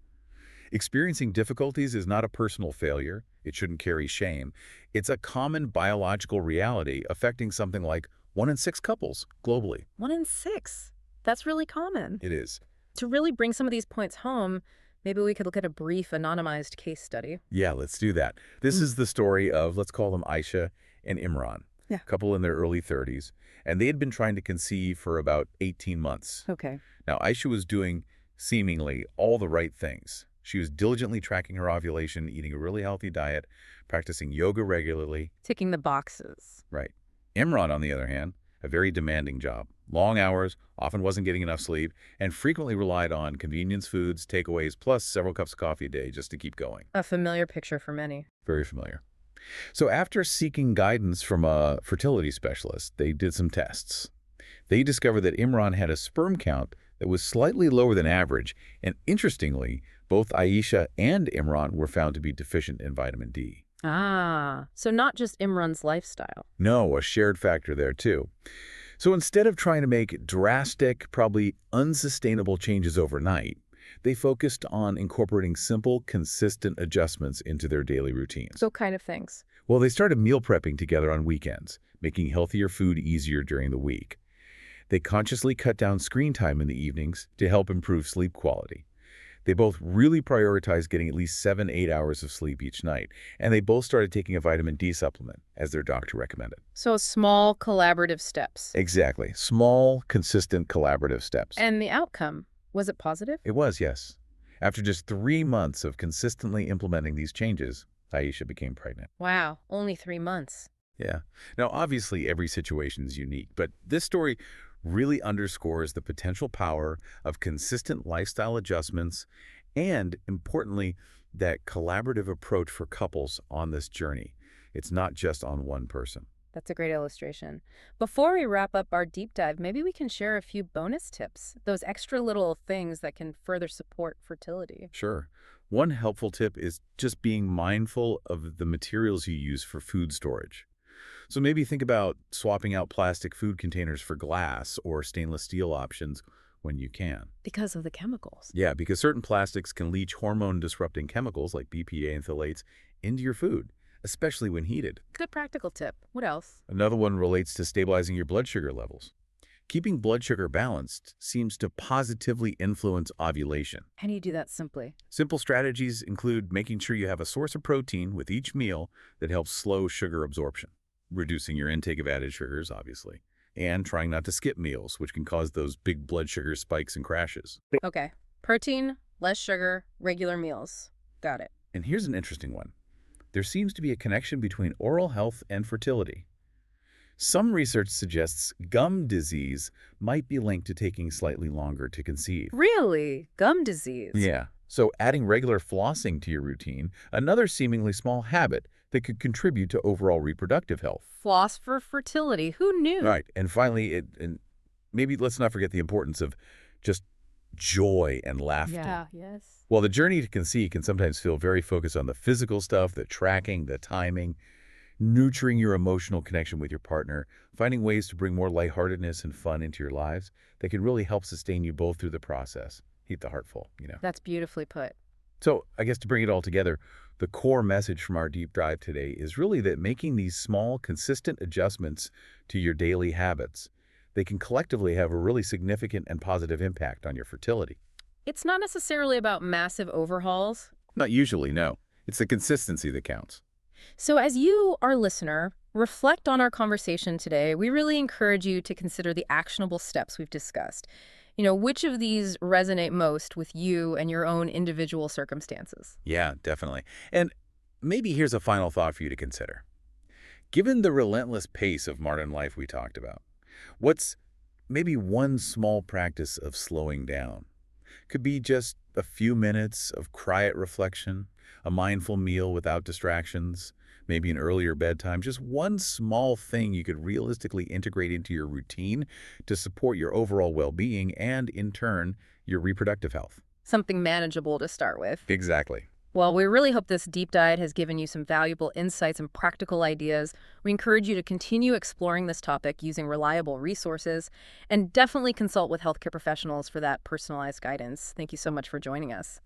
Experiencing difficulties is not a personal failure. It shouldn't carry shame. It's a common biological reality affecting something like 1 in 6 couples globally. 1 in 6. That's really common. It is. To really bring some of these points home, maybe we could look at a brief anonymized case study. Yeah, let's do that. This is the story of, let's call them Aisha and Imran. Yeah. A couple in their early 30s, and they had been trying to conceive for about 18 months. Okay. Now, Aisha was doing seemingly all the right things. She was diligently tracking her ovulation, eating a really healthy diet, practicing yoga regularly. Ticking the boxes. Right. Imran, on the other hand, a very demanding job. Long hours, often wasn't getting enough sleep, and frequently relied on convenience foods, takeaways, plus several cups of coffee a day just to keep going. A familiar picture for many. Very familiar. So after seeking guidance from a fertility specialist, they did some tests. They discovered that Imran had a sperm count that was slightly lower than average, and interestingly, both Aisha and Imran were found to be deficient in vitamin D. Ah, so not just Imran's lifestyle. No, a shared factor there too. So instead of trying to make drastic, probably unsustainable changes overnight, they focused on incorporating simple, consistent adjustments into their daily routines. So kind of things. Well, they started meal prepping together on weekends, making healthier food easier during the week. They consciously cut down screen time in the evenings to help improve sleep quality. They both really prioritized getting at least 7-8 hours of sleep each night, and they both started taking a vitamin D supplement, as their doctor recommended. So small collaborative steps. Exactly. Small, consistent, collaborative steps. And the outcome, was it positive? It was, yes. After just 3 months of consistently implementing these changes, Aisha became pregnant. Wow, only 3 months. Yeah. Now, obviously, every situation is unique, but this story really underscores the potential power of consistent lifestyle adjustments And importantly, that collaborative approach for couples on this journey. It's not just on one person. That's a great illustration. Before we wrap up our deep dive, maybe we can share a few bonus tips, those extra little things that can further support fertility. Sure. One helpful tip is just being mindful of the materials you use for food storage. So maybe think about swapping out plastic food containers for glass or stainless steel options when you can. Because of the chemicals. Yeah, because certain plastics can leach hormone-disrupting chemicals like BPA and phthalates into your food, especially when heated. Good practical tip. What else? Another one relates to stabilizing your blood sugar levels. Keeping blood sugar balanced seems to positively influence ovulation. How do you do that simply? Simple strategies include making sure you have a source of protein with each meal that helps slow sugar absorption, reducing your intake of added sugars, obviously, and trying not to skip meals, which can cause those big blood sugar spikes and crashes. Okay. Protein, less sugar, regular meals. Got it. And here's an interesting one. There seems to be a connection between oral health and fertility. Some research suggests gum disease might be linked to taking slightly longer to conceive. Really? Gum disease? Yeah. So adding regular flossing to your routine, another seemingly small habit that could contribute to overall reproductive health. Floss for fertility. Who knew? Right. And finally, and maybe let's not forget the importance of just joy and laughter. Yeah, yes. While the journey to conceive can sometimes feel very focused on the physical stuff, the tracking, the timing, nurturing your emotional connection with your partner, finding ways to bring more lightheartedness and fun into your lives that can really help sustain you both through the process. Heat the heart full, you know. That's beautifully put. So I guess to bring it all together, the core message from our deep dive today is really that making these small, consistent adjustments to your daily habits, they can collectively have a really significant and positive impact on your fertility. It's not necessarily about massive overhauls. Not usually, no. It's the consistency that counts. So as you, our listener, reflect on our conversation today, we really encourage you to consider the actionable steps we've discussed. You know, which of these resonate most with you and your own individual circumstances? Yeah, definitely. And maybe here's a final thought for you to consider. Given the relentless pace of modern life we talked about, what's maybe one small practice of slowing down? Could be just a few minutes of quiet reflection, a mindful meal without distractions, maybe an earlier bedtime, just one small thing you could realistically integrate into your routine to support your overall well-being and, in turn, your reproductive health. Something manageable to start with. Exactly. Well, we really hope this deep dive has given you some valuable insights and practical ideas. We encourage you to continue exploring this topic using reliable resources and definitely consult with healthcare professionals for that personalized guidance. Thank you so much for joining us.